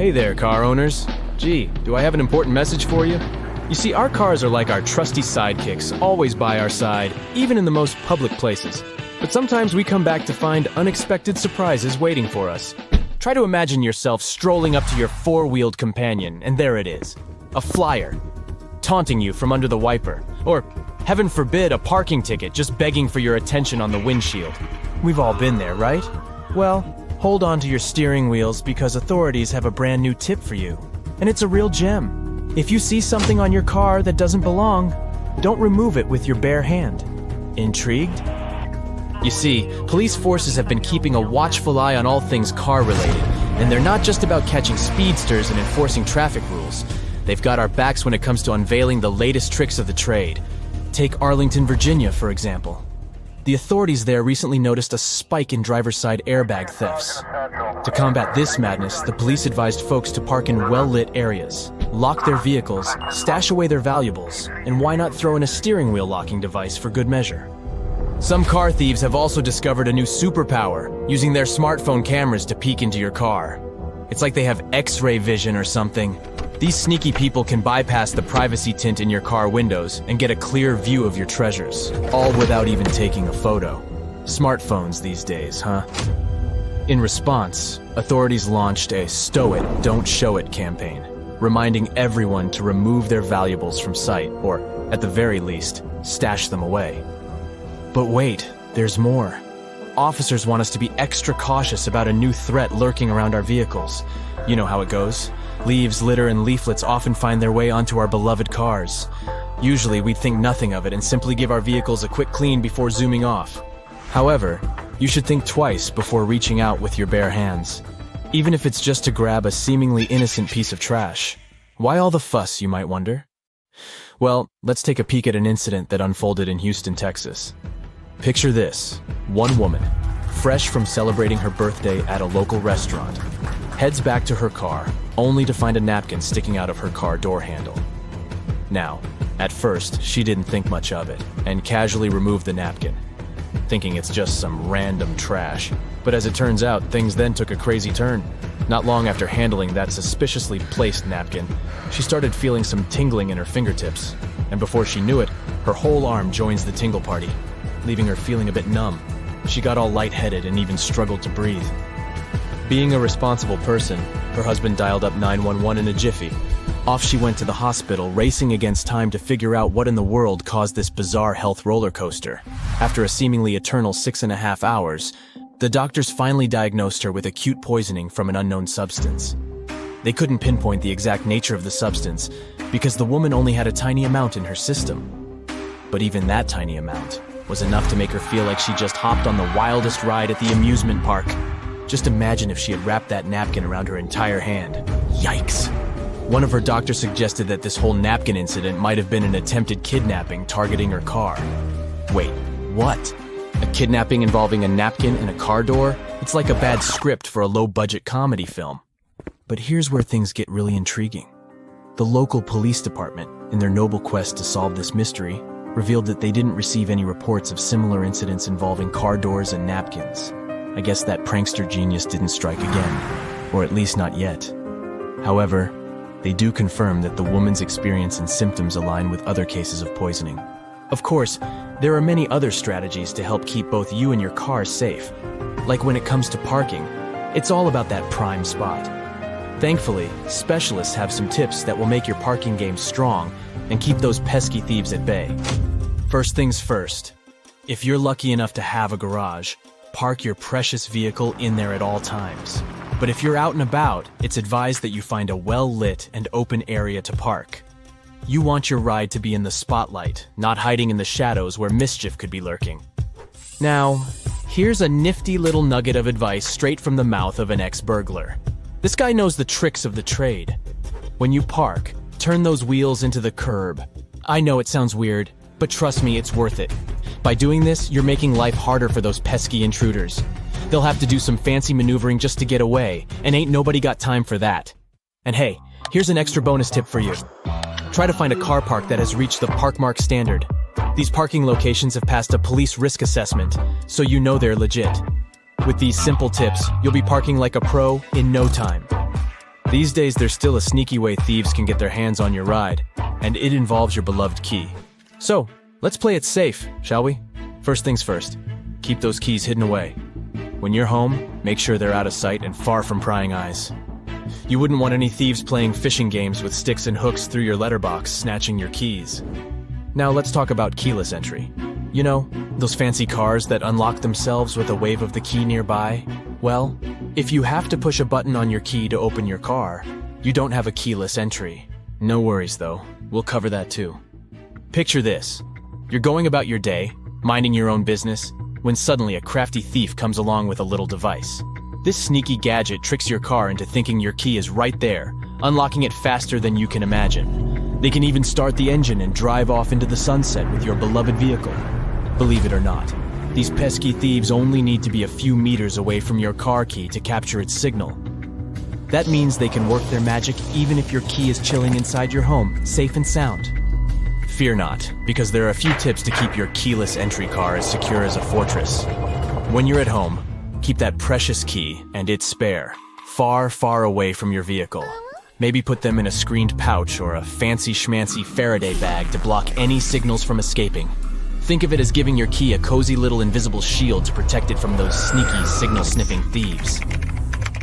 Hey there, car owners. Gee, do I have an important message for you? You see, our cars are like our trusty sidekicks, always by our side, even in the most public places. But sometimes we come back to find unexpected surprises waiting for us. Try to imagine yourself strolling up to your four-wheeled companion, and there it is. A flyer, taunting you from under the wiper. Or, heaven forbid, a parking ticket just begging for your attention on the windshield. We've all been there, right? Well, hold on to your steering wheels because authorities have a brand new tip for you. And it's a real gem. If you see something on your car that doesn't belong, don't remove it with your bare hand. Intrigued? You see, police forces have been keeping a watchful eye on all things car-related, and they're not just about catching speedsters and enforcing traffic rules. They've got our backs when it comes to unveiling the latest tricks of the trade. Take Arlington, Virginia, for example. The authorities there recently noticed a spike in driver's side airbag thefts. To combat this madness, the police advised folks to park in well-lit areas, lock their vehicles, stash away their valuables, and why not throw in a steering wheel locking device for good measure? Some car thieves have also discovered a new superpower, using their smartphone cameras to peek into your car. It's like they have X-ray vision or something. These sneaky people can bypass the privacy tint in your car windows and get a clear view of your treasures, all without even taking a photo. Smartphones these days, huh? In response, authorities launched a "Stow it, don't show it" campaign, reminding everyone to remove their valuables from sight, or, at the very least, stash them away. But wait, there's more. Officers want us to be extra cautious about a new threat lurking around our vehicles. You know how it goes. Leaves, litter, and leaflets often find their way onto our beloved cars. Usually, we'd think nothing of it and simply give our vehicles a quick clean before zooming off. However, you should think twice before reaching out with your bare hands. Even if it's just to grab a seemingly innocent piece of trash. Why all the fuss, you might wonder? Well, let's take a peek at an incident that unfolded in Houston, Texas. Picture this. One woman, fresh from celebrating her birthday at a local restaurant, heads back to her car, only to find a napkin sticking out of her car door handle. Now, at first, she didn't think much of it, and casually removed the napkin, thinking it's just some random trash. But as it turns out, things then took a crazy turn. Not long after handling that suspiciously placed napkin, she started feeling some tingling in her fingertips, and before she knew it, her whole arm joins the tingle party, leaving her feeling a bit numb. She got all lightheaded and even struggled to breathe. Being a responsible person, her husband dialed up 911 in a jiffy. Off she went to the hospital, racing against time to figure out what in the world caused this bizarre health roller coaster. After a seemingly eternal 6.5 hours, the doctors finally diagnosed her with acute poisoning from an unknown substance. They couldn't pinpoint the exact nature of the substance because the woman only had a tiny amount in her system. But even that tiny amount was enough to make her feel like she just hopped on the wildest ride at the amusement park. Just imagine if she had wrapped that napkin around her entire hand. Yikes. One of her doctors suggested that this whole napkin incident might have been an attempted kidnapping targeting her car. Wait, what? A kidnapping involving a napkin and a car door? It's like a bad script for a low-budget comedy film. But here's where things get really intriguing. The local police department, in their noble quest to solve this mystery, revealed that they didn't receive any reports of similar incidents involving car doors and napkins. I guess that prankster genius didn't strike again, or at least not yet. However, they do confirm that the woman's experience and symptoms align with other cases of poisoning. Of course, there are many other strategies to help keep both you and your car safe. Like when it comes to parking, it's all about that prime spot. Thankfully, specialists have some tips that will make your parking game strong and keep those pesky thieves at bay. First things first, if you're lucky enough to have a garage, park your precious vehicle in there at all times. But if you're out and about, it's advised that you find a well-lit and open area to park. You want your ride to be in the spotlight, not hiding in the shadows where mischief could be lurking. Now, here's a nifty little nugget of advice straight from the mouth of an ex-burglar. This guy knows the tricks of the trade. When you park, turn those wheels into the curb. I know it sounds weird, but trust me, it's worth it. By doing this, you're making life harder for those pesky intruders. They'll have to do some fancy maneuvering just to get away, and ain't nobody got time for that. And hey, here's an extra bonus tip for you. Try to find a car park that has reached the Parkmark standard. These parking locations have passed a police risk assessment, so you know they're legit. With these simple tips, you'll be parking like a pro in no time. These days, there's still a sneaky way thieves can get their hands on your ride, and it involves your beloved key. So, let's play it safe, shall we? First things first, keep those keys hidden away. When you're home, make sure they're out of sight and far from prying eyes. You wouldn't want any thieves playing fishing games with sticks and hooks through your letterbox, snatching your keys. Now let's talk about keyless entry. You know, those fancy cars that unlock themselves with a wave of the key nearby? Well, if you have to push a button on your key to open your car, you don't have a keyless entry. No worries though, we'll cover that too. Picture this. You're going about your day, minding your own business, when suddenly a crafty thief comes along with a little device. This sneaky gadget tricks your car into thinking your key is right there, unlocking it faster than you can imagine. They can even start the engine and drive off into the sunset with your beloved vehicle. Believe it or not, these pesky thieves only need to be a few meters away from your car key to capture its signal. That means they can work their magic even if your key is chilling inside your home, safe and sound. Fear not, because there are a few tips to keep your keyless entry car as secure as a fortress. When you're at home, keep that precious key and its spare far, far away from your vehicle. Maybe put them in a screened pouch or a fancy schmancy Faraday bag to block any signals from escaping. Think of it as giving your key a cozy little invisible shield to protect it from those sneaky signal-sniffing thieves.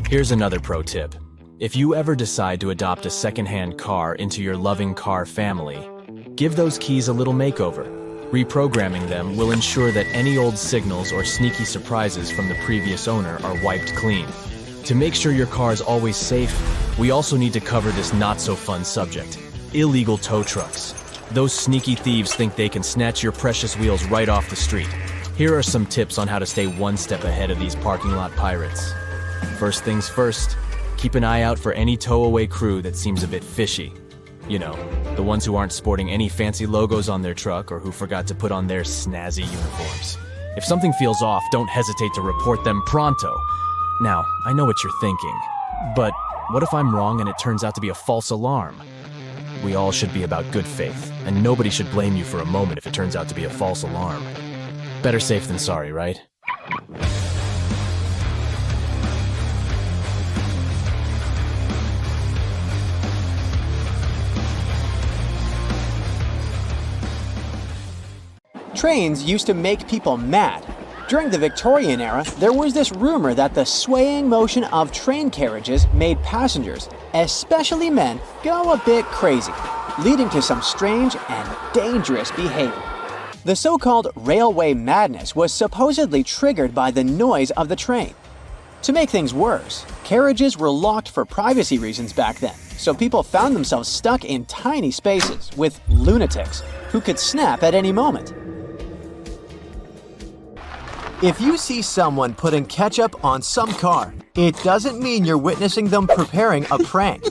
Here's another pro tip. If you ever decide to adopt a second-hand car into your loving car family, give those keys a little makeover. Reprogramming them will ensure that any old signals or sneaky surprises from the previous owner are wiped clean. To make sure your car is always safe, we also need to cover this not-so-fun subject: illegal tow trucks. Those sneaky thieves think they can snatch your precious wheels right off the street. Here are some tips on how to stay one step ahead of these parking lot pirates. First things first, keep an eye out for any tow-away crew that seems a bit fishy. You know, the ones who aren't sporting any fancy logos on their truck or who forgot to put on their snazzy uniforms. If something feels off, don't hesitate to report them pronto. Now, I know what you're thinking, but what if I'm wrong and it turns out to be a false alarm? We all should be about good faith, and nobody should blame you for a moment if it turns out to be a false alarm. Better safe than sorry, right? Trains used to make people mad. During the Victorian era, there was this rumor that the swaying motion of train carriages made passengers, especially men, go a bit crazy, leading to some strange and dangerous behavior. The so-called railway madness was supposedly triggered by the noise of the train. To make things worse, carriages were locked for privacy reasons back then, so people found themselves stuck in tiny spaces with lunatics who could snap at any moment. If you see someone putting ketchup on some car, it doesn't mean you're witnessing them preparing a prank.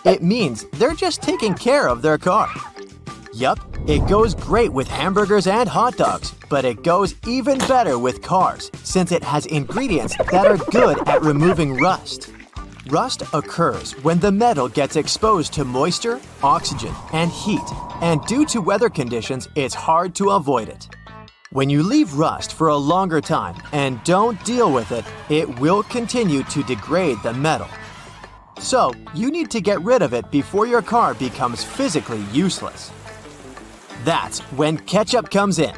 It means they're just taking care of their car. Yup, it goes great with hamburgers and hot dogs, but it goes even better with cars since it has ingredients that are good at removing rust. Rust occurs when the metal gets exposed to moisture, oxygen, and heat, and due to weather conditions, it's hard to avoid it. When you leave rust for a longer time and don't deal with it, it will continue to degrade the metal. So, you need to get rid of it before your car becomes physically useless. That's when ketchup comes in.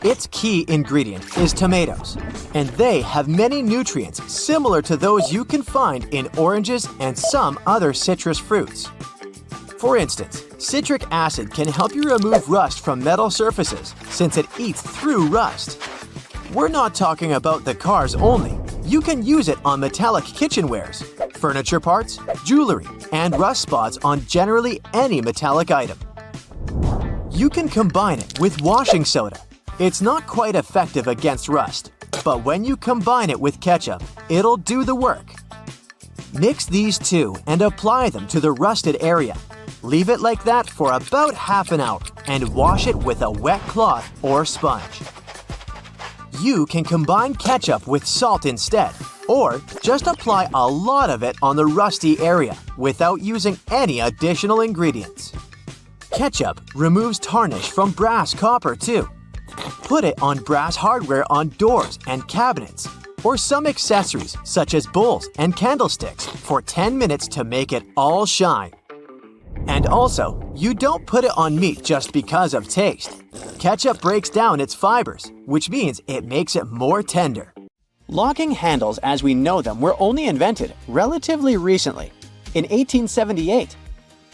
Its key ingredient is tomatoes, and they have many nutrients similar to those you can find in oranges and some other citrus fruits. For instance, citric acid can help you remove rust from metal surfaces since it eats through rust. We're not talking about the cars only. You can use it on metallic kitchenwares, furniture parts, jewelry, and rust spots on generally any metallic item. You can combine it with washing soda. It's not quite effective against rust, but when you combine it with ketchup, it'll do the work. Mix these two and apply them to the rusted area. Leave it like that for about half an hour and wash it with a wet cloth or sponge. You can combine ketchup with salt instead, or just apply a lot of it on the rusty area without using any additional ingredients. Ketchup removes tarnish from brass copper too. Put it on brass hardware on doors and cabinets, or some accessories such as bowls and candlesticks for 10 minutes to make it all shine. And also, you don't put it on meat just because of taste. Ketchup breaks down its fibers, which means it makes it more tender. Locking handles as we know them were only invented relatively recently, in 1878.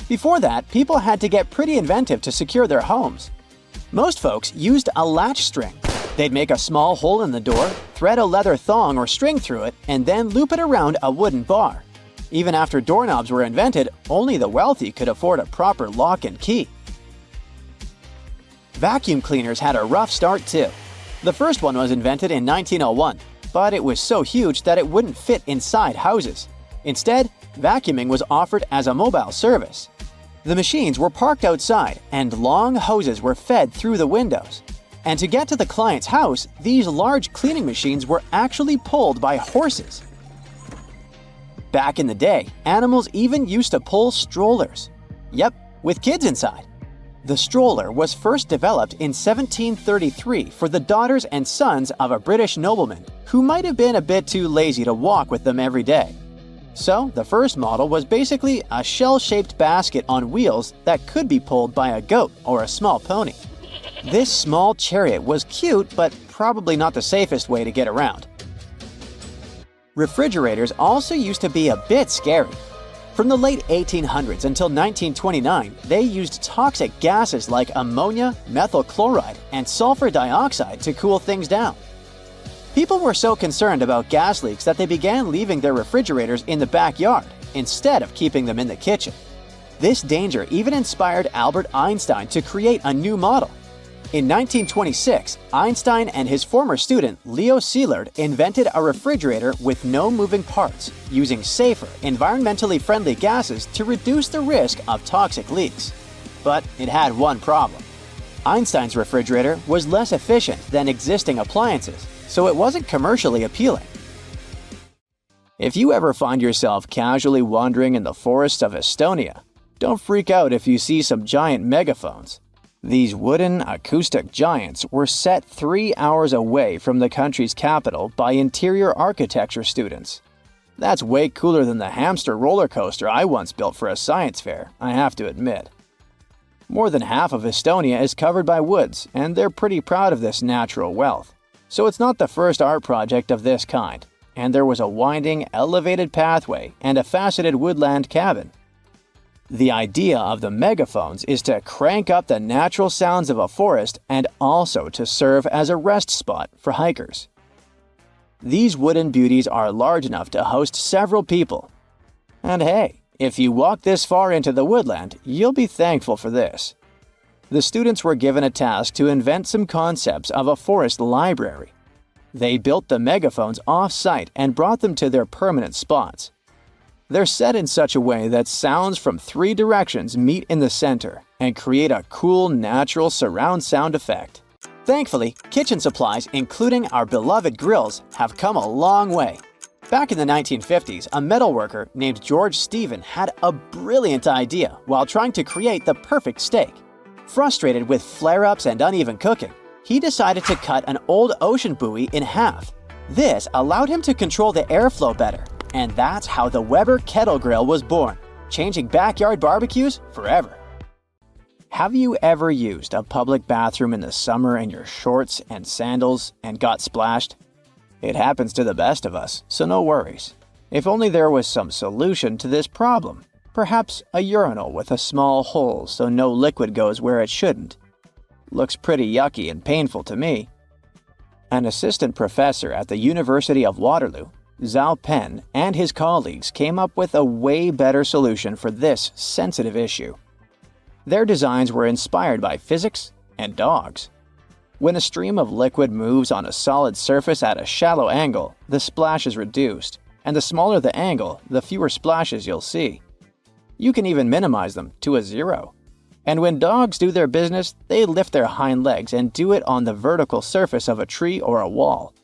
Before that, people had to get pretty inventive to secure their homes. Most folks used a latch string. They'd make a small hole in the door, thread a leather thong or string through it, and then loop it around a wooden bar. Even after doorknobs were invented, only the wealthy could afford a proper lock and key. Vacuum cleaners had a rough start too. The first one was invented in 1901, but it was so huge that it wouldn't fit inside houses. Instead, vacuuming was offered as a mobile service. The machines were parked outside, and long hoses were fed through the windows. And to get to the client's house, these large cleaning machines were actually pulled by horses. Back in the day, animals even used to pull strollers. Yep, with kids inside. The stroller was first developed in 1733 for the daughters and sons of a British nobleman who might have been a bit too lazy to walk with them every day. So, the first model was basically a shell-shaped basket on wheels that could be pulled by a goat or a small pony. This small chariot was cute, but probably not the safest way to get around. Refrigerators also used to be a bit scary. From the late 1800s until 1929, they used toxic gases like ammonia, methyl chloride, and sulfur dioxide to cool things down. People were so concerned about gas leaks that they began leaving their refrigerators in the backyard instead of keeping them in the kitchen. This danger even inspired Albert Einstein to create a new model. In 1926, Einstein and his former student Leo Szilard invented a refrigerator with no moving parts, using safer, environmentally friendly gases to reduce the risk of toxic leaks. But it had one problem. Einstein's refrigerator was less efficient than existing appliances, so it wasn't commercially appealing. If you ever find yourself casually wandering in the forests of Estonia, don't freak out if you see some giant megaphones. These wooden, acoustic giants were set 3 hours away from the country's capital by interior architecture students. That's way cooler than the hamster roller coaster I once built for a science fair, I have to admit. More than half of Estonia is covered by woods, and they're pretty proud of this natural wealth. So it's not the first art project of this kind, and there was a winding, elevated pathway and a faceted woodland cabin. The idea of the megaphones is to crank up the natural sounds of a forest and also to serve as a rest spot for hikers. These wooden beauties are large enough to host several people. And hey, if you walk this far into the woodland, you'll be thankful for this. The students were given a task to invent some concepts of a forest library. They built the megaphones off-site and brought them to their permanent spots. They're set in such a way that sounds from 3 directions meet in the center and create a cool, natural surround sound effect. Thankfully, kitchen supplies, including our beloved grills, have come a long way. Back in the 1950s, a metalworker named George Stephen had a brilliant idea while trying to create the perfect steak. Frustrated with flare-ups and uneven cooking, he decided to cut an old ocean buoy in half. This allowed him to control the airflow better. And that's how the Weber Kettle Grill was born, changing backyard barbecues forever. Have you ever used a public bathroom in the summer in your shorts and sandals and got splashed? It happens to the best of us, so no worries. If only there was some solution to this problem. Perhaps a urinal with a small hole so no liquid goes where it shouldn't. Looks pretty yucky and painful to me. An assistant professor at the University of Waterloo, Zhao Pen, and his colleagues came up with a way better solution for this sensitive issue. Their designs were inspired by physics and dogs. When a stream of liquid moves on a solid surface at a shallow angle, the splash is reduced, and the smaller the angle, the fewer splashes you'll see. You can even minimize them to a 0. And when dogs do their business, they lift their hind legs and do it on the vertical surface of a tree or a wall.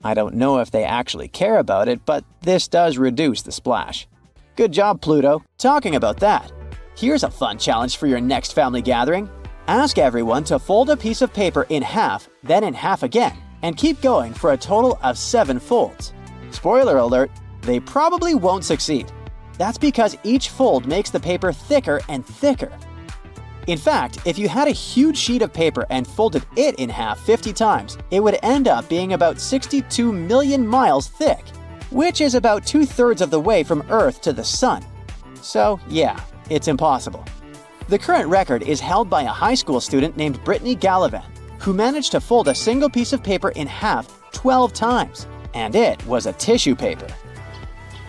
I don't know if they actually care about it, but this does reduce the splash. Good job, Pluto. Talking about that, here's a fun challenge for your next family gathering. Ask everyone to fold a piece of paper in half, then in half again, and keep going for a total of 7 folds. Spoiler alert, they probably won't succeed. That's because each fold makes the paper thicker and thicker. In fact, if you had a huge sheet of paper and folded it in half 50 times, it would end up being about 62 million miles thick, which is about 2/3 of the way from Earth to the Sun. So yeah, it's impossible. The current record is held by a high school student named Brittany Gallivan, who managed to fold a single piece of paper in half 12 times, and it was a tissue paper.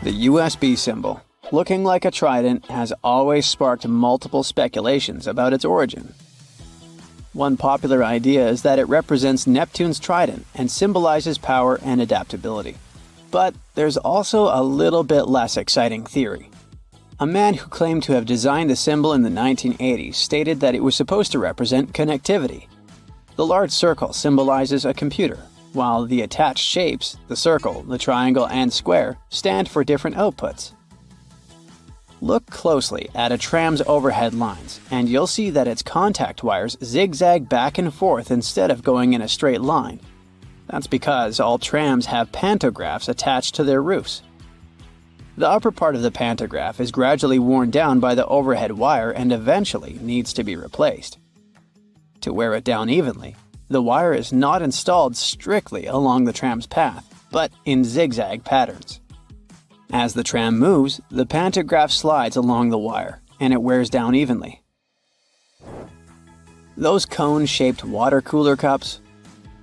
The USB symbol, looking like a trident, has always sparked multiple speculations about its origin. One popular idea is that it represents Neptune's trident and symbolizes power and adaptability. But there's also a little bit less exciting theory. A man who claimed to have designed the symbol in the 1980s stated that it was supposed to represent connectivity. The large circle symbolizes a computer, while the attached shapes, the circle, the triangle, and square, stand for different outputs. Look closely at a tram's overhead lines, and you'll see that its contact wires zigzag back and forth instead of going in a straight line. That's because all trams have pantographs attached to their roofs. The upper part of the pantograph is gradually worn down by the overhead wire and eventually needs to be replaced. To wear it down evenly, the wire is not installed strictly along the tram's path, but in zigzag patterns. As the tram moves, the pantograph slides along the wire, and it wears down evenly. Those cone-shaped water cooler cups?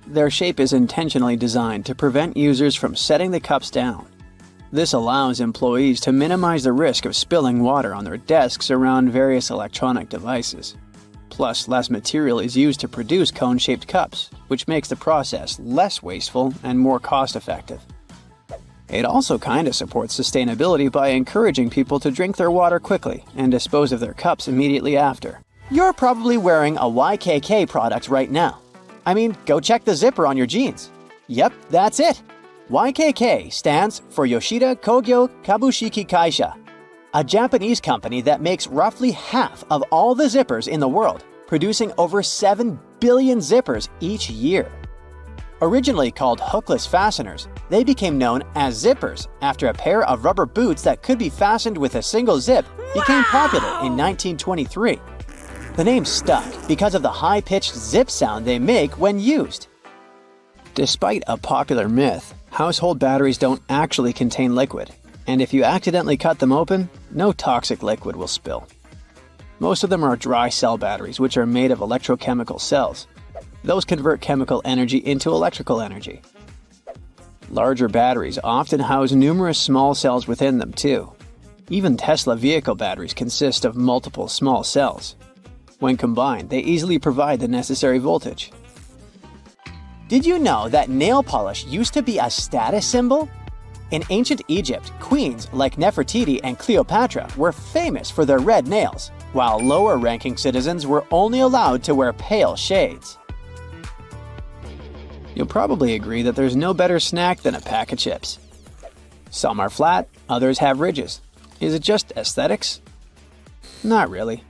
Their shape is intentionally designed to prevent users from setting the cups down. This allows employees to minimize the risk of spilling water on their desks around various electronic devices. Plus, less material is used to produce cone-shaped cups, which makes the process less wasteful and more cost-effective. It also kinda supports sustainability by encouraging people to drink their water quickly and dispose of their cups immediately after. You're probably wearing a YKK product right now. I mean, go check the zipper on your jeans. Yep, that's it. YKK stands for Yoshida Kogyo Kabushiki Kaisha, a Japanese company that makes roughly half of all the zippers in the world, producing over 7 billion zippers each year. Originally called hookless fasteners, they became known as zippers after a pair of rubber boots that could be fastened with a single zip became popular in 1923. The name stuck because of the high-pitched zip sound they make when used. Despite a popular myth, household batteries don't actually contain liquid, and if you accidentally cut them open, no toxic liquid will spill. Most of them are dry cell batteries, which are made of electrochemical cells. Those convert chemical energy into electrical energy. Larger batteries often house numerous small cells within them too. Even Tesla vehicle batteries consist of multiple small cells. When combined, they easily provide the necessary voltage. Did you know that nail polish used to be a status symbol? In ancient Egypt, queens like Nefertiti and Cleopatra were famous for their red nails, while lower-ranking citizens were only allowed to wear pale shades. You'll probably agree that there's no better snack than a pack of chips. Some are flat, others have ridges. Is it just aesthetics? Not really.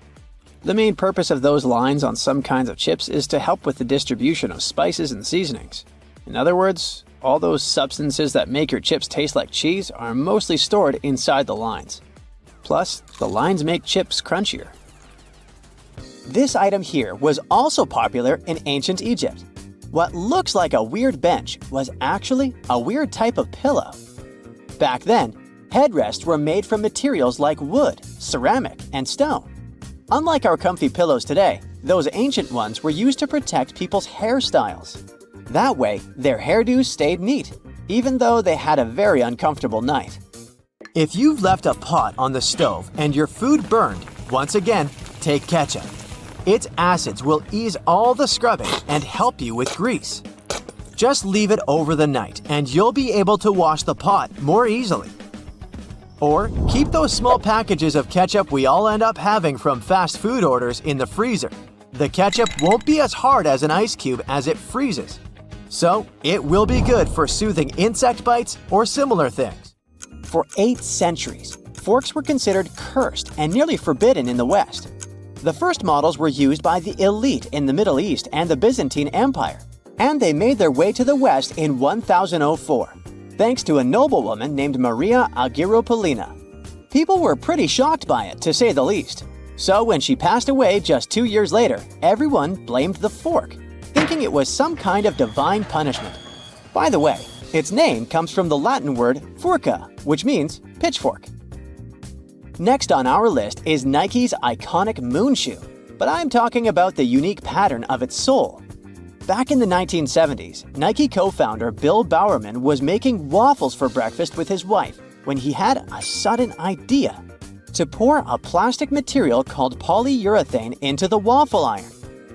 The main purpose of those lines on some kinds of chips is to help with the distribution of spices and seasonings. In other words, all those substances that make your chips taste like cheese are mostly stored inside the lines. Plus, the lines make chips crunchier. This item here was also popular in ancient Egypt. What looks like a weird bench was actually a weird type of pillow. Back then, headrests were made from materials like wood, ceramic, and stone. Unlike our comfy pillows today, those ancient ones were used to protect people's hairstyles. That way, their hairdos stayed neat, even though they had a very uncomfortable night. If you've left a pot on the stove and your food burned, once again, take ketchup. Its acids will ease all the scrubbing and help you with grease. Just leave it over the night and you'll be able to wash the pot more easily. Or keep those small packages of ketchup we all end up having from fast food orders in the freezer. The ketchup won't be as hard as an ice cube as it freezes. So it will be good for soothing insect bites or similar things. For 8 centuries, forks were considered cursed and nearly forbidden in the West. The first models were used by the elite in the Middle East and the Byzantine Empire. and they made their way to the West in 1004, thanks to a noblewoman named Maria Agrippina. People were pretty shocked by it, to say the least. So when she passed away just 2 years later, everyone blamed the fork, thinking it was some kind of divine punishment. By the way, its name comes from the Latin word furca, which means pitchfork. Next on our list is Nike's iconic moon shoe, but I'm talking about the unique pattern of its sole. Back in the 1970s, Nike co-founder Bill Bowerman was making waffles for breakfast with his wife when he had a sudden idea to pour a plastic material called polyurethane into the waffle iron.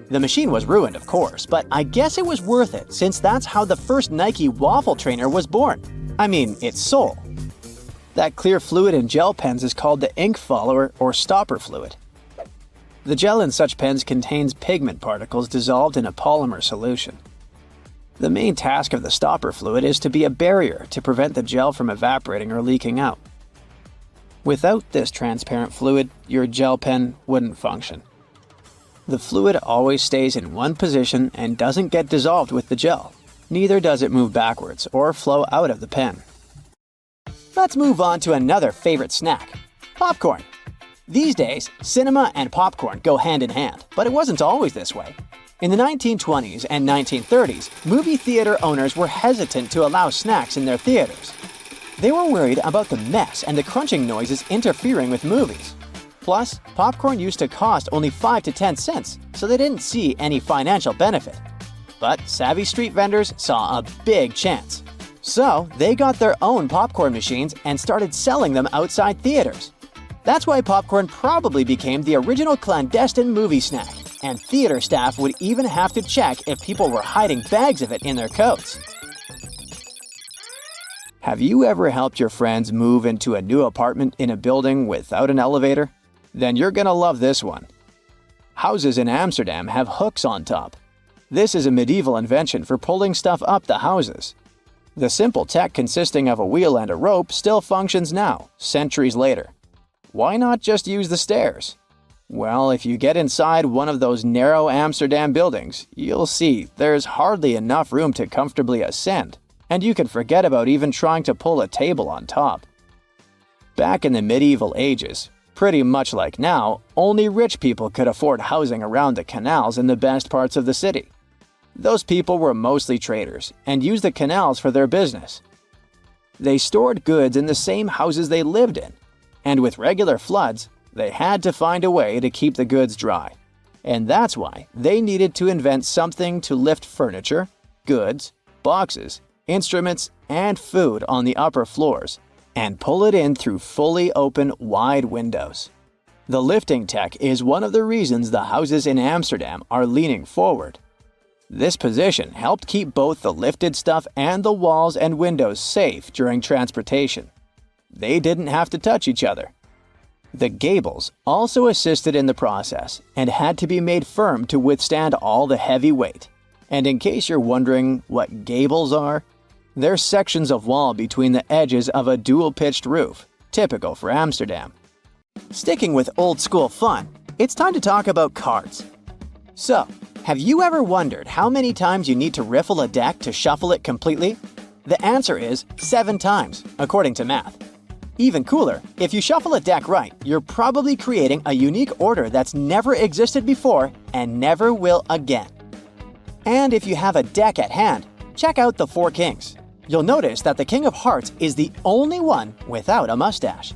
The machine was ruined, of course, but I guess it was worth it since that's how the first Nike waffle trainer was born. I mean, its sole. That clear fluid in gel pens is called the ink follower or stopper fluid. The gel in such pens contains pigment particles dissolved in a polymer solution. The main task of the stopper fluid is to be a barrier to prevent the gel from evaporating or leaking out. Without this transparent fluid, your gel pen wouldn't function. The fluid always stays in one position and doesn't get dissolved with the gel. Neither does it move backwards or flow out of the pen. Let's move on to another favorite snack, popcorn. These days, cinema and popcorn go hand in hand, but it wasn't always this way. In the 1920s and 1930s, movie theater owners were hesitant to allow snacks in their theaters. They were worried about the mess and the crunching noises interfering with movies. Plus, popcorn used to cost only 5 to 10 cents, so they didn't see any financial benefit. But savvy street vendors saw a big chance. So, they got their own popcorn machines and started selling them outside theaters. That's why popcorn probably became the original clandestine movie snack, and theater staff would even have to check if people were hiding bags of it in their coats. Have you ever helped your friends move into a new apartment in a building without an elevator? Then you're gonna love this one. Houses in Amsterdam have hooks on top. This is a medieval invention for pulling stuff up the houses. The simple tech consisting of a wheel and a rope still functions now, centuries later. Why not just use the stairs? Well, if you get inside one of those narrow Amsterdam buildings, you'll see there's hardly enough room to comfortably ascend, and you can forget about even trying to pull a table on top. Back in the medieval ages, pretty much like now, only rich people could afford housing around the canals in the best parts of the city. Those people were mostly traders and used the canals for their business. They stored goods in the same houses they lived in, and with regular floods, they had to find a way to keep the goods dry. And that's why they needed to invent something to lift furniture, goods, boxes, instruments, and food on the upper floors, and pull it in through fully open, wide windows. The lifting tech is one of the reasons the houses in Amsterdam are leaning forward. This position helped keep both the lifted stuff and the walls and windows safe during transportation. They didn't have to touch each other. The gables also assisted in the process and had to be made firm to withstand all the heavy weight. And in case you're wondering what gables are, they're sections of wall between the edges of a dual-pitched roof, typical for Amsterdam. Sticking with old-school fun, it's time to talk about cards. So, have you ever wondered how many times you need to riffle a deck to shuffle it completely? The answer is 7 times, according to math. Even cooler, if you shuffle a deck right, you're probably creating a unique order that's never existed before and never will again. And if you have a deck at hand, check out the 4 kings. You'll notice that the King of Hearts is the only one without a mustache.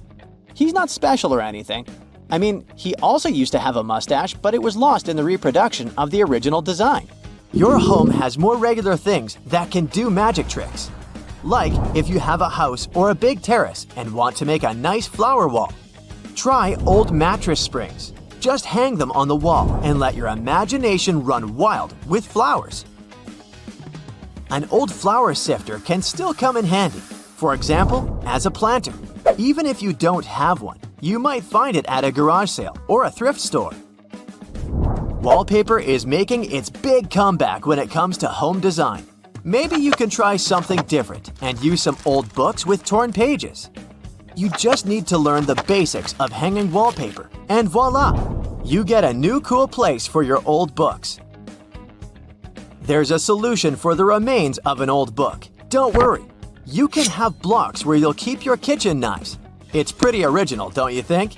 He's not special or anything. I mean, he also used to have a mustache, but it was lost in the reproduction of the original design. Your home has more regular things that can do magic tricks. Like if you have a house or a big terrace and want to make a nice flower wall. Try old mattress springs. Just hang them on the wall and let your imagination run wild with flowers. An old flower sifter can still come in handy, for example, as a planter. Even if you don't have one, you might find it at a garage sale or a thrift store. Wallpaper is making its big comeback when it comes to home design. Maybe you can try something different and use some old books with torn pages. You just need to learn the basics of hanging wallpaper, and voila! You get a new cool place for your old books. There's a solution for the remains of an old book. Don't worry. You can have blocks where you'll keep your kitchen knives. It's pretty original, don't you think?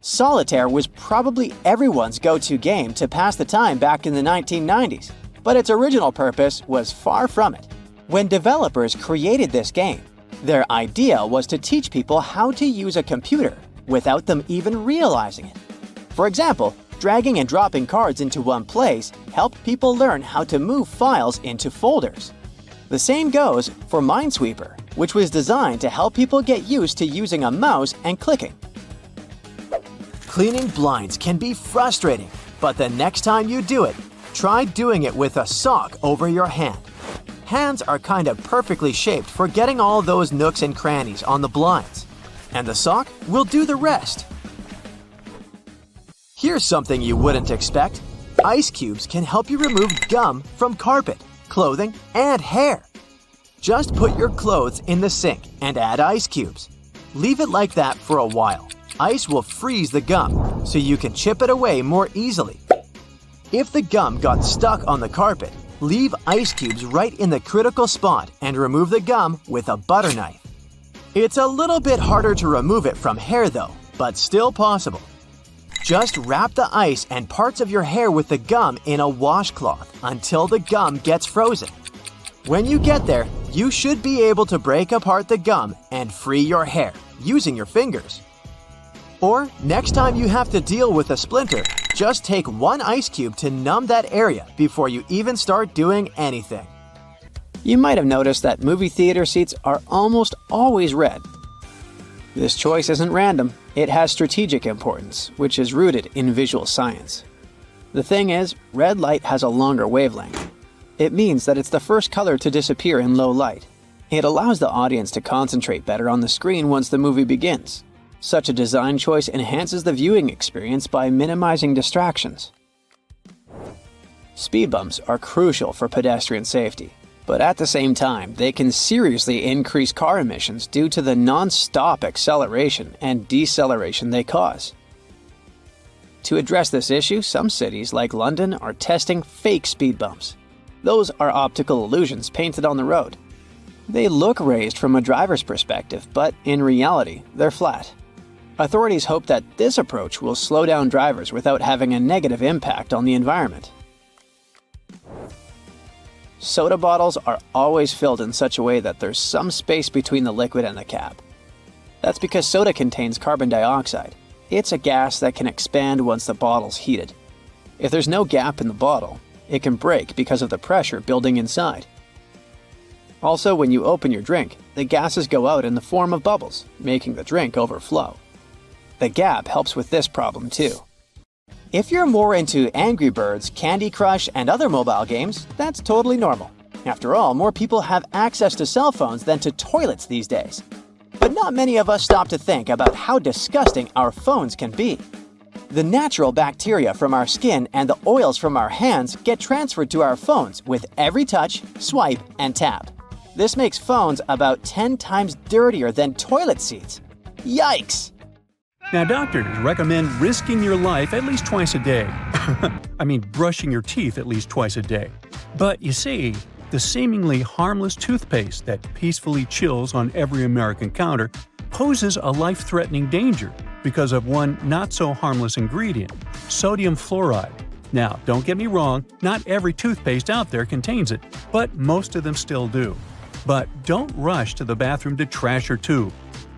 Solitaire was probably everyone's go-to game to pass the time back in the 1990s, but its original purpose was far from it. When developers created this game, their idea was to teach people how to use a computer without them even realizing it. For example, dragging and dropping cards into one place helped people learn how to move files into folders. The same goes for Minesweeper, which was designed to help people get used to using a mouse and clicking. Cleaning blinds can be frustrating, but the next time you do it, try doing it with a sock over your hand. Hands are kind of perfectly shaped for getting all those nooks and crannies on the blinds, and the sock will do the rest. Here's something you wouldn't expect. Ice cubes can help you remove gum from carpet, clothing, and hair. Just put your clothes in the sink and add ice cubes. Leave it like that for a while. Ice will freeze the gum, so you can chip it away more easily. If the gum got stuck on the carpet, leave ice cubes right in the critical spot and remove the gum with a butter knife. It's a little bit harder to remove it from hair though, but still possible. Just wrap the ice and parts of your hair with the gum in a washcloth until the gum gets frozen. When you get there, you should be able to break apart the gum and free your hair using your fingers. Or next time you have to deal with a splinter, just take one ice cube to numb that area before you even start doing anything. You might have noticed that movie theater seats are almost always red. This choice isn't random. It has strategic importance, which is rooted in visual science. The thing is, red light has a longer wavelength. It means that it's the first color to disappear in low light. It allows the audience to concentrate better on the screen once the movie begins. Such a design choice enhances the viewing experience by minimizing distractions. Speed bumps are crucial for pedestrian safety, but at the same time, they can seriously increase car emissions due to the non-stop acceleration and deceleration they cause. To address this issue, some cities like London are testing fake speed bumps. Those are optical illusions painted on the road. They look raised from a driver's perspective, but in reality, they're flat. Authorities hope that this approach will slow down drivers without having a negative impact on the environment. Soda bottles are always filled in such a way that there's some space between the liquid and the cap. That's because soda contains carbon dioxide. It's a gas that can expand once the bottle's heated. If there's no gap in the bottle, it can break because of the pressure building inside. Also, when you open your drink, the gases go out in the form of bubbles, making the drink overflow. The gap helps with this problem too. If you're more into Angry Birds, Candy Crush, and other mobile games, that's totally normal. After all, more people have access to cell phones than to toilets these days. But not many of us stop to think about how disgusting our phones can be. The natural bacteria from our skin and the oils from our hands get transferred to our phones with every touch, swipe, and tap. This makes phones about 10 times dirtier than toilet seats. Yikes! Now, doctors recommend risking your life at least twice a day. I mean, brushing your teeth at least twice a day. But you see, the seemingly harmless toothpaste that peacefully chills on every American counter poses a life-threatening danger because of one not-so-harmless ingredient, sodium fluoride. Now, don't get me wrong, not every toothpaste out there contains it, but most of them still do. But don't rush to the bathroom to trash your tube.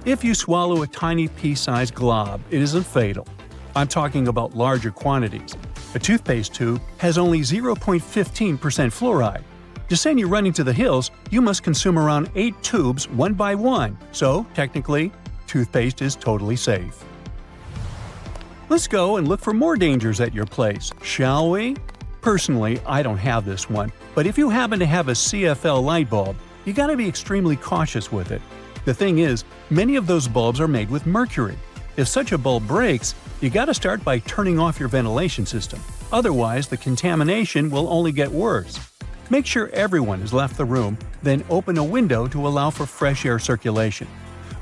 If you swallow a tiny pea-sized glob, it isn't fatal. I'm talking about larger quantities. A toothpaste tube has only 0.15% fluoride. To send you running to the hills, you must consume around 8 tubes one by one, so technically, toothpaste is totally safe. Let's go and look for more dangers at your place, shall we? Personally, I don't have this one, but if you happen to have a CFL light bulb, you gotta be extremely cautious with it. The thing is, many of those bulbs are made with mercury. If such a bulb breaks, you gotta start by turning off your ventilation system. Otherwise, the contamination will only get worse. Make sure everyone has left the room, then open a window to allow for fresh air circulation.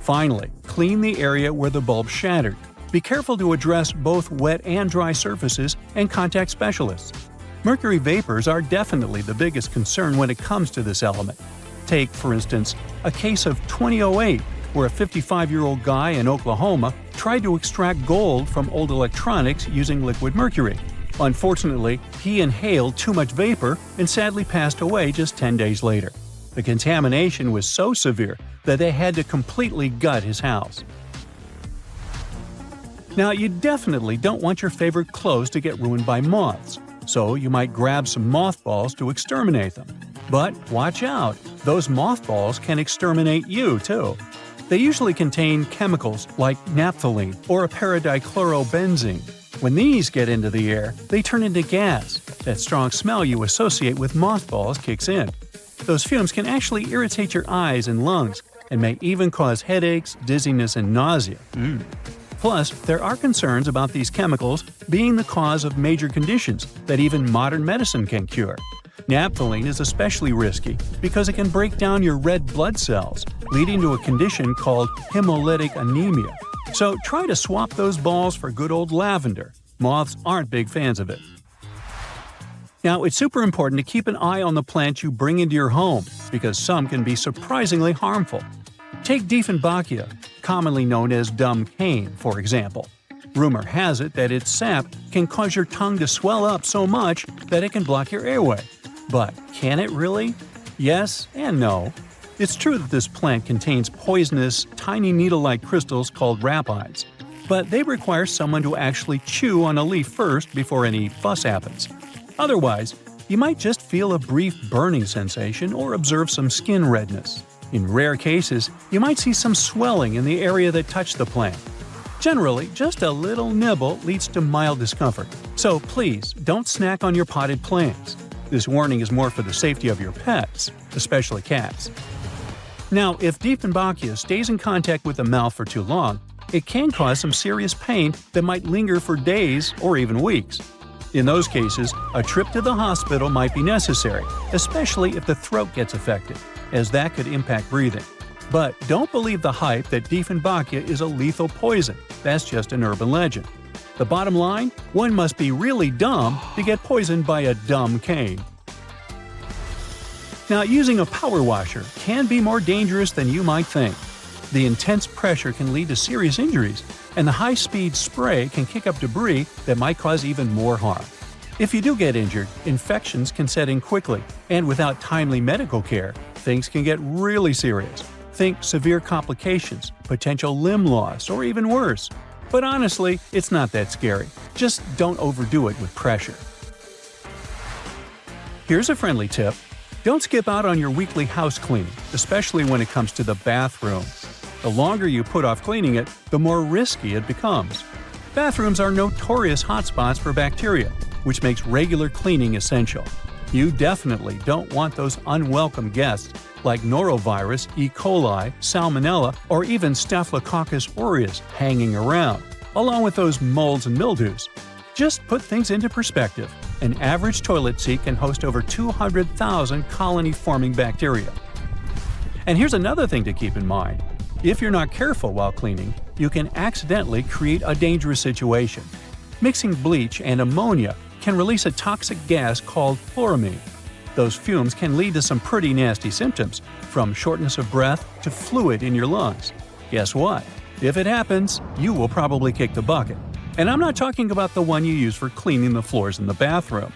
Finally, clean the area where the bulb shattered. Be careful to address both wet and dry surfaces and contact specialists. Mercury vapors are definitely the biggest concern when it comes to this element. Take, for instance, a case of 2008, where a 55-year-old guy in Oklahoma tried to extract gold from old electronics using liquid mercury. Unfortunately, he inhaled too much vapor and sadly passed away just 10 days later. The contamination was so severe that they had to completely gut his house. Now, you definitely don't want your favorite clothes to get ruined by moths, so you might grab some mothballs to exterminate them. But watch out, those mothballs can exterminate you too. They usually contain chemicals like naphthalene or a paradichlorobenzene. When these get into the air, they turn into gas. That strong smell you associate with mothballs kicks in. Those fumes can actually irritate your eyes and lungs and may even cause headaches, dizziness, and nausea. Plus, there are concerns about these chemicals being the cause of major conditions that even modern medicine can cure. Naphthalene is especially risky because it can break down your red blood cells, leading to a condition called hemolytic anemia. So try to swap those balls for good old lavender. Moths aren't big fans of it. Now, it's super important to keep an eye on the plants you bring into your home because some can be surprisingly harmful. Take Dieffenbachia, commonly known as dumb cane, for example. Rumor has it that its sap can cause your tongue to swell up so much that it can block your airway. But can it really? Yes and no. It's true that this plant contains poisonous, tiny needle-like crystals called rapides, but they require someone to actually chew on a leaf first before any fuss happens. Otherwise, you might just feel a brief burning sensation or observe some skin redness. In rare cases, you might see some swelling in the area that touched the plant. Generally, just a little nibble leads to mild discomfort, so please don't snack on your potted plants. This warning is more for the safety of your pets, especially cats. Now, if Dieffenbachia stays in contact with the mouth for too long, it can cause some serious pain that might linger for days or even weeks. In those cases, a trip to the hospital might be necessary, especially if the throat gets affected, as that could impact breathing. But don't believe the hype that Dieffenbachia is a lethal poison. That's just an urban legend. The bottom line? One must be really dumb to get poisoned by a dumb cane. Now, using a power washer can be more dangerous than you might think. The intense pressure can lead to serious injuries, and the high-speed spray can kick up debris that might cause even more harm. If you do get injured, infections can set in quickly, and without timely medical care, things can get really serious. Think severe complications, potential limb loss, or even worse. But honestly, it's not that scary. Just don't overdo it with pressure. Here's a friendly tip. Don't skip out on your weekly house cleaning, especially when it comes to the bathroom. The longer you put off cleaning it, the more risky it becomes. Bathrooms are notorious hotspots for bacteria, which makes regular cleaning essential. You definitely don't want those unwelcome guests like norovirus, E. coli, salmonella, or even Staphylococcus aureus hanging around, along with those molds and mildews. Just put things into perspective. An average toilet seat can host over 200,000 colony-forming bacteria. And here's another thing to keep in mind. If you're not careful while cleaning, you can accidentally create a dangerous situation. Mixing bleach and ammonia can release a toxic gas called chloramine. Those fumes can lead to some pretty nasty symptoms, from shortness of breath to fluid in your lungs. Guess what? If it happens, you will probably kick the bucket. And I'm not talking about the one you use for cleaning the floors in the bathroom.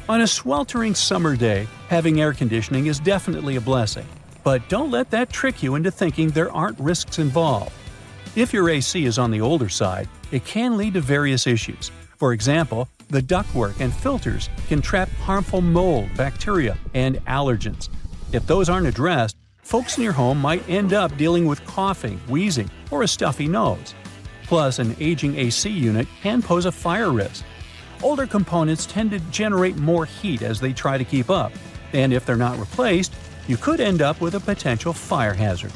On a sweltering summer day, having air conditioning is definitely a blessing. But don't let that trick you into thinking there aren't risks involved. If your AC is on the older side, it can lead to various issues. For example, the ductwork and filters can trap harmful mold, bacteria, and allergens. If those aren't addressed, folks in your home might end up dealing with coughing, wheezing, or a stuffy nose. Plus, an aging AC unit can pose a fire risk. Older components tend to generate more heat as they try to keep up, and if they're not replaced, you could end up with a potential fire hazard.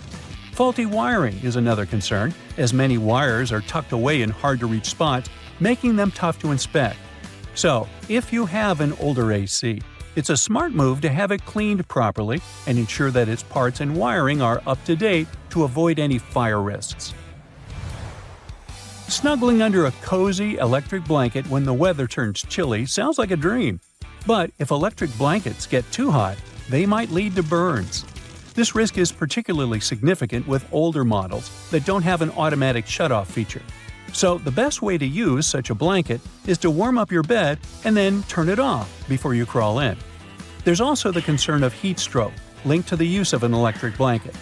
Faulty wiring is another concern, as many wires are tucked away in hard-to-reach spots, making them tough to inspect. So, if you have an older AC, it's a smart move to have it cleaned properly and ensure that its parts and wiring are up to date to avoid any fire risks. Snuggling under a cozy electric blanket when the weather turns chilly sounds like a dream. But if electric blankets get too hot, they might lead to burns. This risk is particularly significant with older models that don't have an automatic shutoff feature. So the best way to use such a blanket is to warm up your bed and then turn it off before you crawl in. There's also the concern of heat stroke, linked to the use of an electric blanket.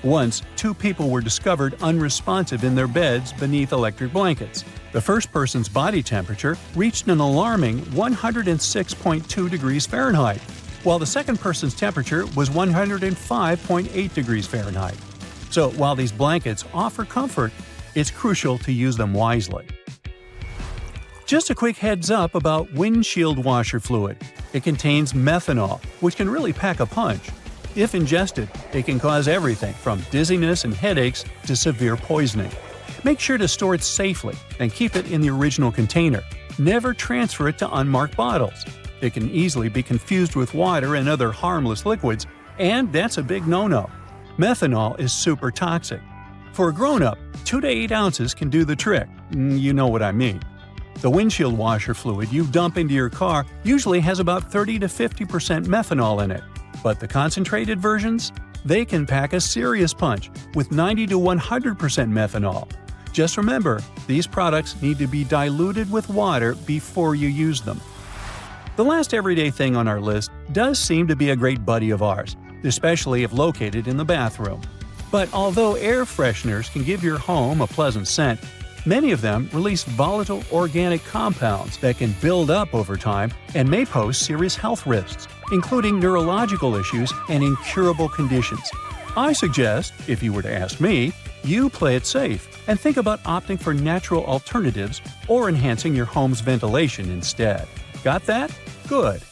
Once, 2 people were discovered unresponsive in their beds beneath electric blankets. The first person's body temperature reached an alarming 106.2 degrees Fahrenheit, while the second person's temperature was 105.8 degrees Fahrenheit. So while these blankets offer comfort, it's crucial to use them wisely. Just a quick heads up about windshield washer fluid. It contains methanol, which can really pack a punch. If ingested, it can cause everything from dizziness and headaches to severe poisoning. Make sure to store it safely and keep it in the original container. Never transfer it to unmarked bottles. It can easily be confused with water and other harmless liquids, and that's a big no-no. Methanol is super toxic. For a grown-up, 2 to 8 ounces can do the trick. You know what I mean. The windshield washer fluid you dump into your car usually has about 30 to 50% methanol in it. But the concentrated versions? They can pack a serious punch with 90 to 100% methanol. Just remember, these products need to be diluted with water before you use them. The last everyday thing on our list does seem to be a great buddy of ours, especially if located in the bathroom. But although air fresheners can give your home a pleasant scent, many of them release volatile organic compounds that can build up over time and may pose serious health risks, including neurological issues and incurable conditions. I suggest, if you were to ask me, you play it safe and think about opting for natural alternatives or enhancing your home's ventilation instead. Got that? Good.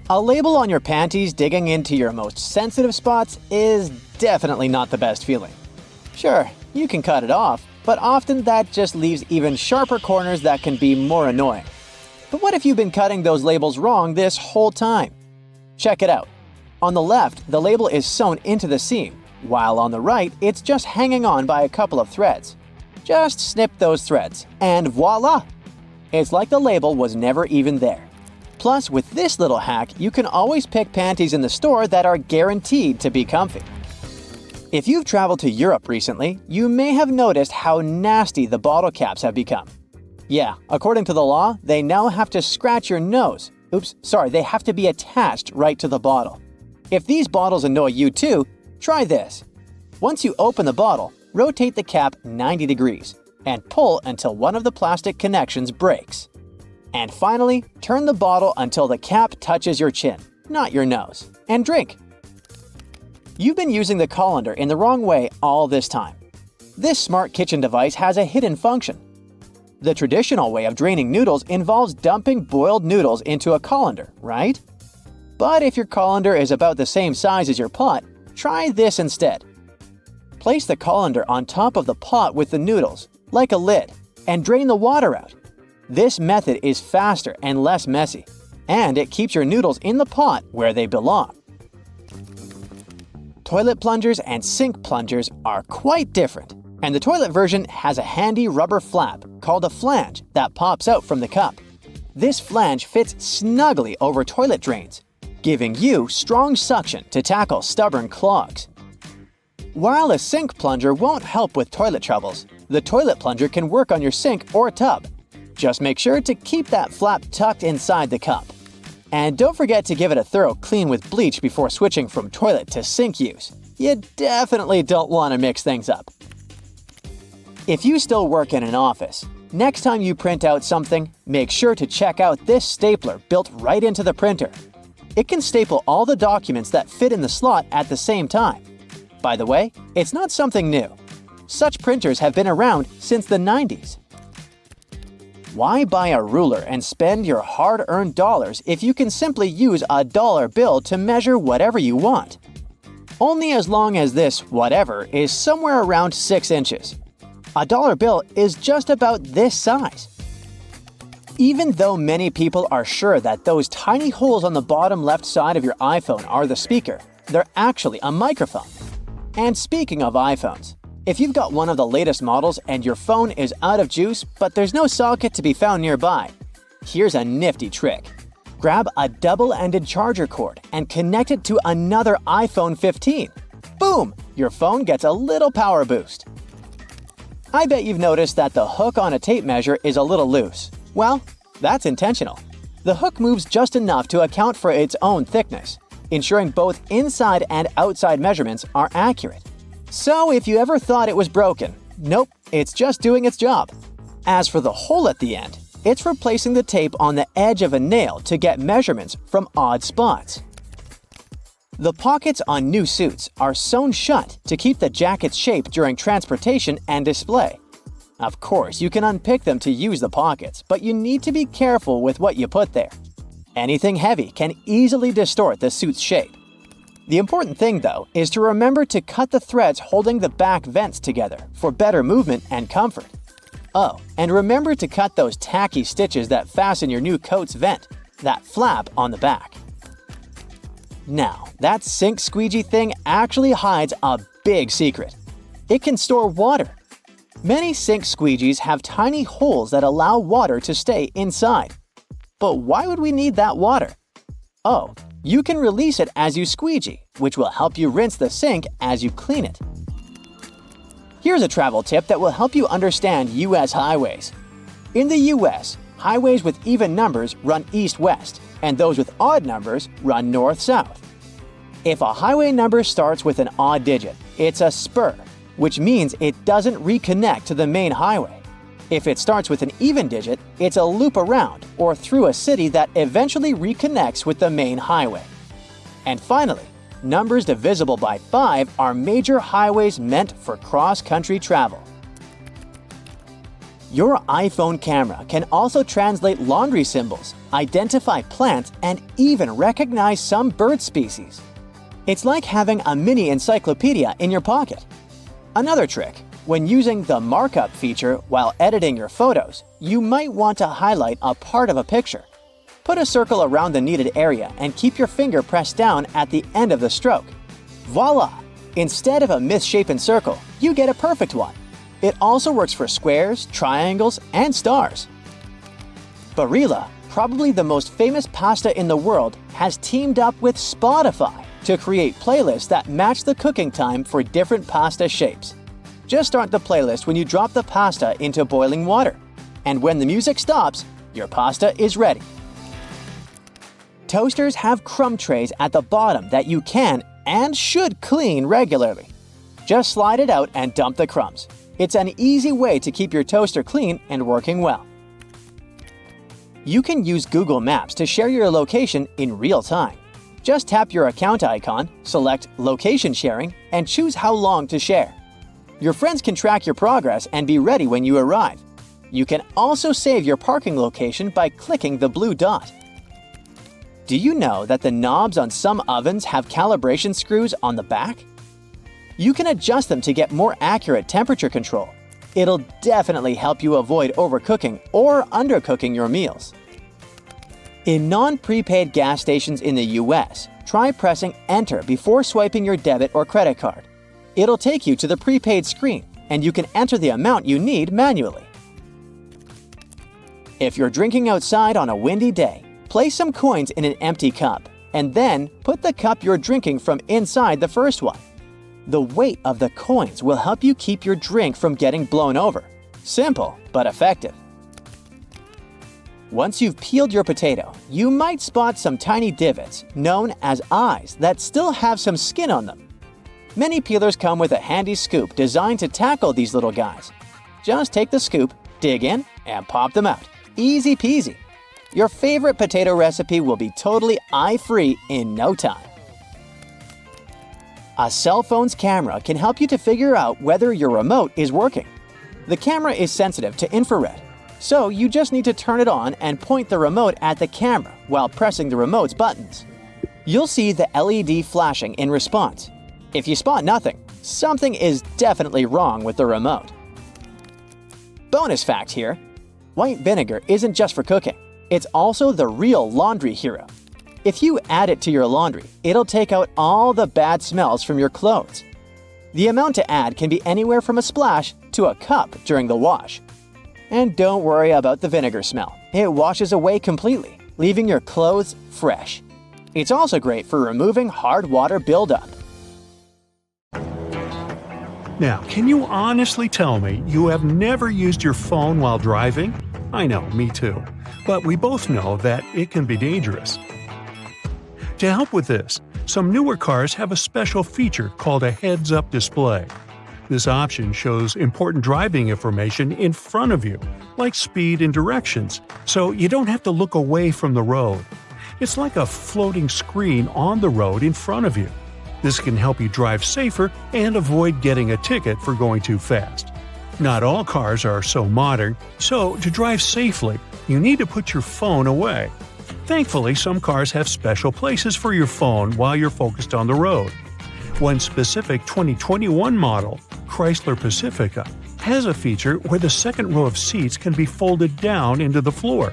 A label on your panties digging into your most sensitive spots is definitely not the best feeling. Sure, you can cut it off, but often that just leaves even sharper corners that can be more annoying. But what if you've been cutting those labels wrong this whole time? Check it out. On the left, the label is sewn into the seam, while on the right, it's just hanging on by a couple of threads. Just snip those threads, and voila! It's like the label was never even there. Plus, with this little hack, you can always pick panties in the store that are guaranteed to be comfy. If you've traveled to Europe recently, you may have noticed how nasty the bottle caps have become. Yeah, according to the law, they now have to scratch your nose. They have to be attached right to the bottle. If these bottles annoy you too, try this. Once you open the bottle, rotate the cap 90 degrees and pull until one of the plastic connections breaks. And finally, turn the bottle until the cap touches your chin, not your nose, and drink. You've been using the colander in the wrong way all this time. This smart kitchen device has a hidden function. The traditional way of draining noodles involves dumping boiled noodles into a colander, right? But if your colander is about the same size as your pot, try this instead. Place the colander on top of the pot with the noodles, like a lid, and drain the water out. This method is faster and less messy, and it keeps your noodles in the pot where they belong. Toilet plungers and sink plungers are quite different, and the toilet version has a handy rubber flap called a flange that pops out from the cup. This flange fits snugly over toilet drains, giving you strong suction to tackle stubborn clogs. While a sink plunger won't help with toilet troubles, the toilet plunger can work on your sink or tub. Just make sure to keep that flap tucked inside the cup. And don't forget to give it a thorough clean with bleach before switching from toilet to sink use. You definitely don't want to mix things up. If you still work in an office, next time you print out something, make sure to check out this stapler built right into the printer. It can staple all the documents that fit in the slot at the same time. By the way, it's not something new. Such printers have been around since the 90s. Why buy a ruler and spend your hard-earned dollars if you can simply use a dollar bill to measure whatever you want? Only as long as this whatever is somewhere around 6 inches. A dollar bill is just about this size. Even though many people are sure that those tiny holes on the bottom left side of your iPhone are the speaker, they're actually a microphone. And speaking of iPhones, If you've got one of the latest models and your phone is out of juice but there's no socket to be found nearby, here's a nifty trick. Grab a double-ended charger cord and connect it to another iPhone 15. Boom! Your phone gets a little power boost. I bet you've noticed that the hook on a tape measure is a little loose. Well, that's intentional. The hook moves just enough to account for its own thickness, ensuring both inside and outside measurements are accurate. So if you ever thought it was broken, nope, it's just doing its job. As for the hole at the end, it's replacing the tape on the edge of a nail to get measurements from odd spots. The pockets on new suits are sewn shut to keep the jacket's shape during transportation and display. Of course, you can unpick them to use the pockets, but you need to be careful with what you put there. Anything heavy can easily distort the suit's shape. The important thing, though, is to remember to cut the threads holding the back vents together for better movement and comfort. Oh, and remember to cut those tacky stitches that fasten your new coat's vent, that flap on the back. Now, that sink squeegee thing actually hides a big secret. It can store water. Many sink squeegees have tiny holes that allow water to stay inside. But why would we need that water? Oh, you can release it as you squeegee, which will help you rinse the sink as you clean it. Here's a travel tip that will help you understand U.S. highways. In the U.S., highways with even numbers run east-west, and those with odd numbers run north-south. If a highway number starts with an odd digit, it's a spur, which means it doesn't reconnect to the main highway. If it starts with an even digit, it's a loop around or through a city that eventually reconnects with the main highway. And finally, numbers divisible by 5 are major highways meant for cross-country travel. Your iPhone camera can also translate laundry symbols, identify plants, and even recognize some bird species. It's like having a mini encyclopedia in your pocket. Another trick: when using the markup feature while editing your photos, you might want to highlight a part of a picture. Put a circle around the needed area and keep your finger pressed down at the end of the stroke. Voila! Instead of a misshapen circle, you get a perfect one. It also works for squares, triangles, and stars. Barilla, probably the most famous pasta in the world, has teamed up with Spotify to create playlists that match the cooking time for different pasta shapes. Just start the playlist when you drop the pasta into boiling water. And when the music stops, your pasta is ready. Toasters have crumb trays at the bottom that you can and should clean regularly. Just slide it out and dump the crumbs. It's an easy way to keep your toaster clean and working well. You can use Google Maps to share your location in real time. Just tap your account icon, select Location Sharing, and choose how long to share. Your friends can track your progress and be ready when you arrive. You can also save your parking location by clicking the blue dot. Do you know that the knobs on some ovens have calibration screws on the back? You can adjust them to get more accurate temperature control. It'll definitely help you avoid overcooking or undercooking your meals. In non-prepaid gas stations in the US, try pressing Enter before swiping your debit or credit card. It'll take you to the prepaid screen, and you can enter the amount you need manually. If you're drinking outside on a windy day, place some coins in an empty cup, and then put the cup you're drinking from inside the first one. The weight of the coins will help you keep your drink from getting blown over. Simple, but effective. Once you've peeled your potato, you might spot some tiny divots, known as eyes, that still have some skin on them. Many peelers come with a handy scoop designed to tackle these little guys. Just take the scoop, dig in, and pop them out. Easy peasy. Your favorite potato recipe will be totally eye-free in no time. A cell phone's camera can help you to figure out whether your remote is working. The camera is sensitive to infrared, so you just need to turn it on and point the remote at the camera while pressing the remote's buttons. You'll see the LED flashing in response. If you spot nothing, something is definitely wrong with the remote. Bonus fact here: white vinegar isn't just for cooking. It's also the real laundry hero. If you add it to your laundry, it'll take out all the bad smells from your clothes. The amount to add can be anywhere from a splash to a cup during the wash. And don't worry about the vinegar smell. It washes away completely, leaving your clothes fresh. It's also great for removing hard water buildup. Now, can you honestly tell me you have never used your phone while driving? I know, me too. But we both know that it can be dangerous. To help with this, some newer cars have a special feature called a heads-up display. This option shows important driving information in front of you, like speed and directions, so you don't have to look away from the road. It's like a floating screen on the road in front of you. This can help you drive safer and avoid getting a ticket for going too fast. Not all cars are so modern, so to drive safely, you need to put your phone away. Thankfully, some cars have special places for your phone while you're focused on the road. One specific 2021 model, Chrysler Pacifica, has a feature where the second row of seats can be folded down into the floor.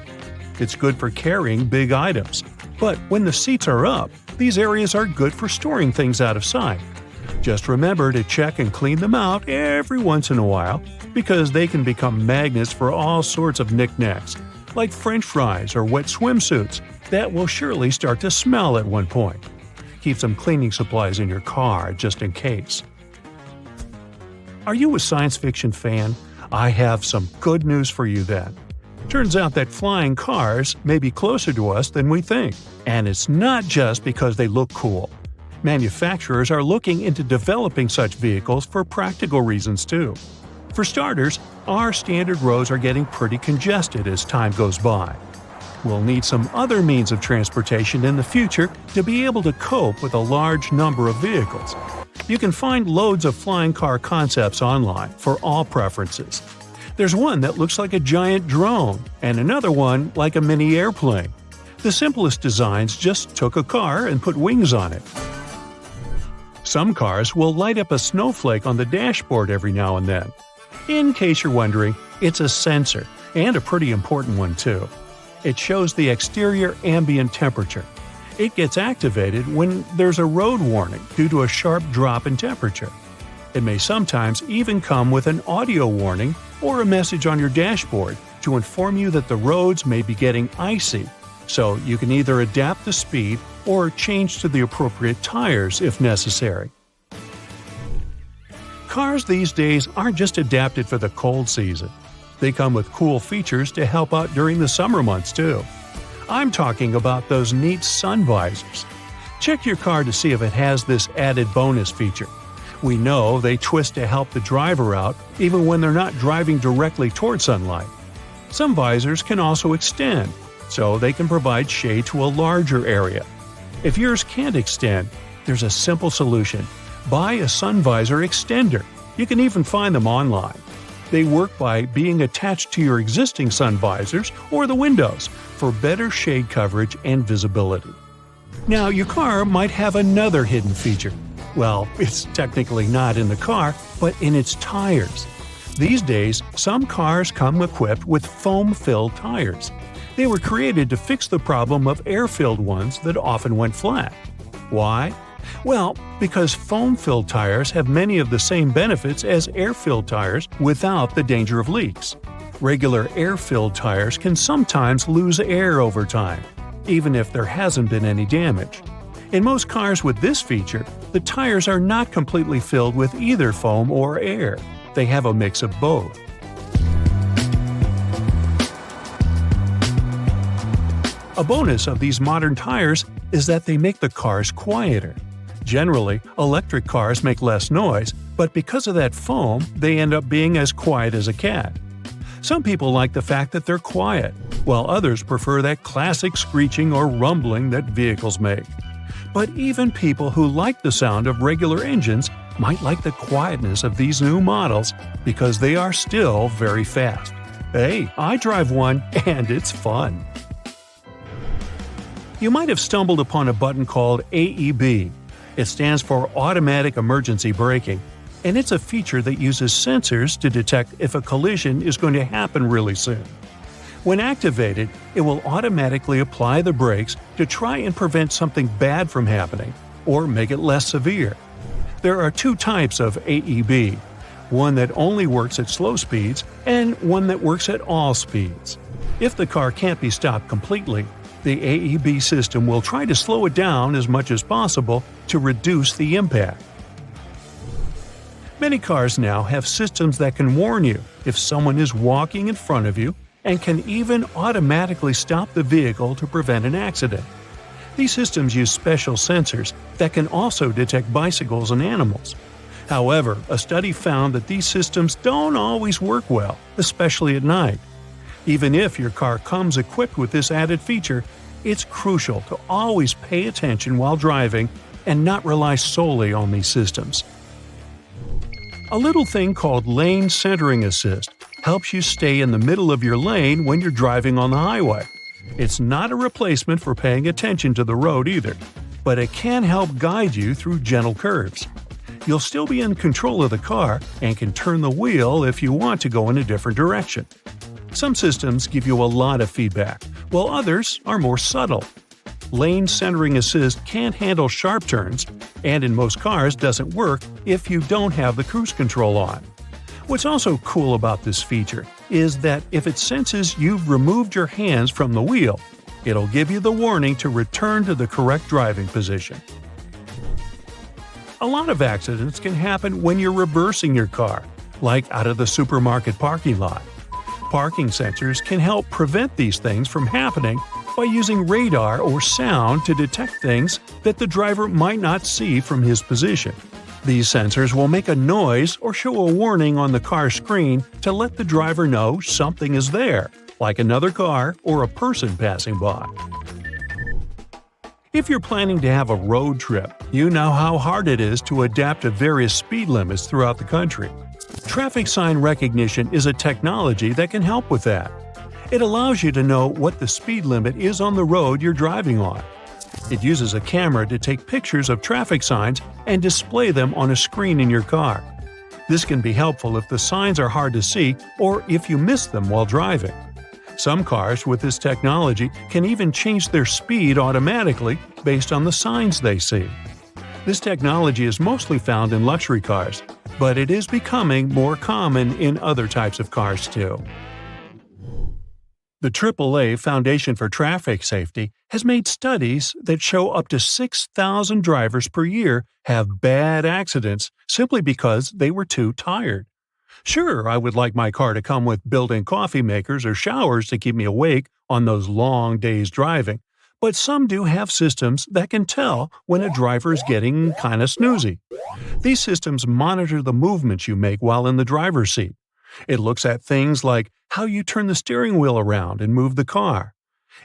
It's good for carrying big items. But when the seats are up, these areas are good for storing things out of sight. Just remember to check and clean them out every once in a while, because they can become magnets for all sorts of knickknacks, like French fries or wet swimsuits that will surely start to smell at one point. Keep some cleaning supplies in your car just in case. Are you a science fiction fan? I have some good news for you then. Turns out that flying cars may be closer to us than we think, and it's not just because they look cool. Manufacturers are looking into developing such vehicles for practical reasons too. For starters, our standard roads are getting pretty congested as time goes by. We'll need some other means of transportation in the future to be able to cope with a large number of vehicles. You can find loads of flying car concepts online for all preferences. There's one that looks like a giant drone, and another one like a mini airplane. The simplest designs just took a car and put wings on it. Some cars will light up a snowflake on the dashboard every now and then. In case you're wondering, it's a sensor, and a pretty important one too. It shows the exterior ambient temperature. It gets activated when there's a road warning due to a sharp drop in temperature. It may sometimes even come with an audio warning or a message on your dashboard to inform you that the roads may be getting icy, so you can either adapt the speed or change to the appropriate tires if necessary. Cars these days aren't just adapted for the cold season. They come with cool features to help out during the summer months too. I'm talking about those neat sun visors. Check your car to see if it has this added bonus feature. We know they twist to help the driver out even when they're not driving directly toward sunlight. Some visors can also extend, so they can provide shade to a larger area. If yours can't extend, there's a simple solution. Buy a sun visor extender. You can even find them online. They work by being attached to your existing sun visors or the windows for better shade coverage and visibility. Now, your car might have another hidden feature. Well, it's technically not in the car, but in its tires. These days, some cars come equipped with foam-filled tires. They were created to fix the problem of air-filled ones that often went flat. Why? Well, because foam-filled tires have many of the same benefits as air-filled tires without the danger of leaks. Regular air-filled tires can sometimes lose air over time, even if there hasn't been any damage. In most cars with this feature, the tires are not completely filled with either foam or air. They have a mix of both. A bonus of these modern tires is that they make the cars quieter. Generally, electric cars make less noise, but because of that foam, they end up being as quiet as a cat. Some people like the fact that they're quiet, while others prefer that classic screeching or rumbling that vehicles make. But even people who like the sound of regular engines might like the quietness of these new models because they are still very fast. Hey, I drive one and it's fun. You might have stumbled upon a button called AEB. It stands for Automatic Emergency Braking, and it's a feature that uses sensors to detect if a collision is going to happen really soon. When activated, it will automatically apply the brakes to try and prevent something bad from happening, or make it less severe. There are two types of AEB, one that only works at slow speeds and one that works at all speeds. If the car can't be stopped completely, the AEB system will try to slow it down as much as possible to reduce the impact. Many cars now have systems that can warn you if someone is walking in front of you and can even automatically stop the vehicle to prevent an accident. These systems use special sensors that can also detect bicycles and animals. However, a study found that these systems don't always work well, especially at night. Even if your car comes equipped with this added feature, it's crucial to always pay attention while driving and not rely solely on these systems. A little thing called lane centering assist helps you stay in the middle of your lane when you're driving on the highway. It's not a replacement for paying attention to the road either, but it can help guide you through gentle curves. You'll still be in control of the car and can turn the wheel if you want to go in a different direction. Some systems give you a lot of feedback, while others are more subtle. Lane centering assist can't handle sharp turns, and in most cars doesn't work if you don't have the cruise control on. What's also cool about this feature is that if it senses you've removed your hands from the wheel, it'll give you the warning to return to the correct driving position. A lot of accidents can happen when you're reversing your car, like out of the supermarket parking lot. Parking sensors can help prevent these things from happening by using radar or sound to detect things that the driver might not see from his position. These sensors will make a noise or show a warning on the car screen to let the driver know something is there, like another car or a person passing by. If you're planning to have a road trip, you know how hard it is to adapt to various speed limits throughout the country. Traffic sign recognition is a technology that can help with that. It allows you to know what the speed limit is on the road you're driving on. It uses a camera to take pictures of traffic signs and display them on a screen in your car. This can be helpful if the signs are hard to see or if you miss them while driving. Some cars with this technology can even change their speed automatically based on the signs they see. This technology is mostly found in luxury cars, but it is becoming more common in other types of cars too. The AAA Foundation for Traffic Safety has made studies that show up to 6,000 drivers per year have bad accidents simply because they were too tired. Sure, I would like my car to come with built-in coffee makers or showers to keep me awake on those long days driving, but some do have systems that can tell when a driver is getting kind of snoozy. These systems monitor the movements you make while in the driver's seat. It looks at things like how you turn the steering wheel around and move the car.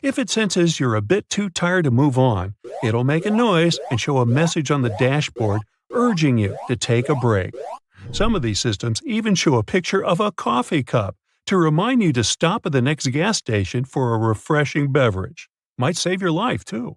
If it senses you're a bit too tired to move on, it'll make a noise and show a message on the dashboard urging you to take a break. Some of these systems even show a picture of a coffee cup to remind you to stop at the next gas station for a refreshing beverage. Might save your life, too.